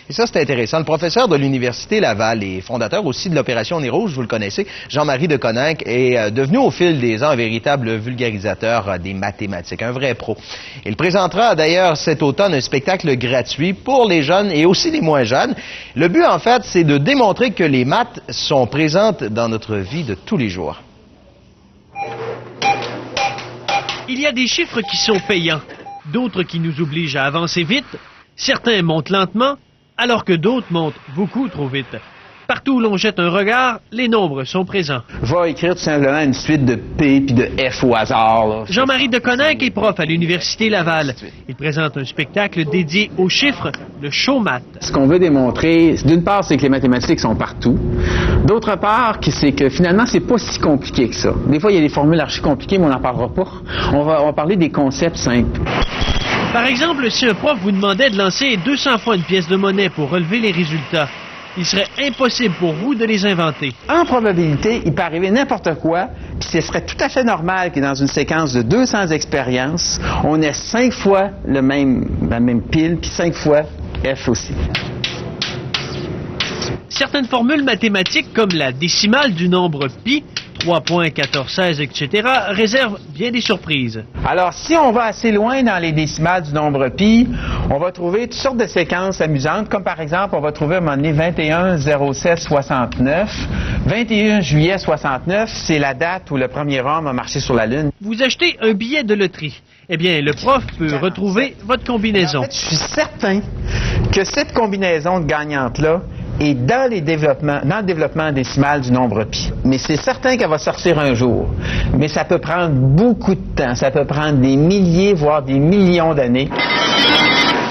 Et ça, c'est intéressant. Le professeur de l'Université Laval et fondateur aussi de l'Opération Nez Rouge, vous le connaissez, Jean-Marie de Coninck, est devenu au fil des ans un véritable vulgarisateur des mathématiques, un vrai pro. Il présentera d'ailleurs cet automne un spectacle gratuit pour les jeunes et aussi les moins jeunes. Le but, en fait, c'est de démontrer que les maths sont présentes dans notre vie de tous les jours. Il y a des chiffres qui sont payants, d'autres qui nous obligent à avancer vite. Certains montent lentement, alors que d'autres montent beaucoup trop vite. Partout où l'on jette un regard, les nombres sont présents. Je vais écrire tout simplement une suite de P puis de F au hasard. Jean-Marie de Coninck est prof à l'Université Laval. Il présente un spectacle dédié aux chiffres, le show math. Ce qu'on veut démontrer, d'une part, c'est que les mathématiques sont partout. D'autre part, c'est que finalement, c'est pas si compliqué que ça. Des fois, il y a des formules archi compliquées, mais on n'en parlera pas. On va parler des concepts simples. Par exemple, si un prof vous demandait de lancer 200 fois une pièce de monnaie pour relever les résultats, il serait impossible pour vous de les inventer. En probabilité, il peut arriver n'importe quoi, puis ce serait tout à fait normal que dans une séquence de 200 expériences, on ait 5 fois la même pile, puis 5 fois F aussi. Certaines formules mathématiques, comme la décimale du nombre pi, 3.1416, etc., réservent bien des surprises. Alors, si on va assez loin dans les décimales du nombre pi, on va trouver toutes sortes de séquences amusantes, comme par exemple, on va trouver à un moment donné 21-07-69. 21 juillet 69, c'est la date où le premier homme a marché sur la Lune. Vous achetez un billet de loterie. Eh bien, le prof peut retrouver votre combinaison. En fait, je suis certain que cette combinaison de gagnante-là est dans le développement décimal du nombre pi. Mais c'est certain qu'elle va sortir un jour. Mais ça peut prendre beaucoup de temps. Ça peut prendre des milliers, voire des millions d'années.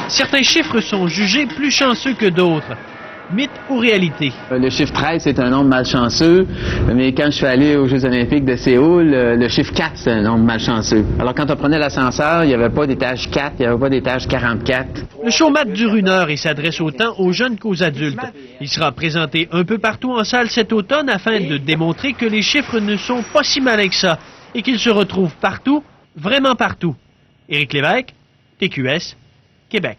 Certains chiffres sont jugés plus chanceux que d'autres. Mythe ou réalité? Le chiffre 13, c'est un nombre malchanceux, mais quand je suis allé aux Jeux olympiques de Séoul, le chiffre 4, c'est un nombre malchanceux. Alors quand on prenait l'ascenseur, il n'y avait pas d'étage 4, il n'y avait pas d'étage 44. Le show math dure 1 heure et s'adresse autant aux jeunes qu'aux adultes. Il sera présenté un peu partout en salle cet automne afin de démontrer que les chiffres ne sont pas si malins que ça et qu'ils se retrouvent partout, vraiment partout. Éric Lévesque, TQS, Québec.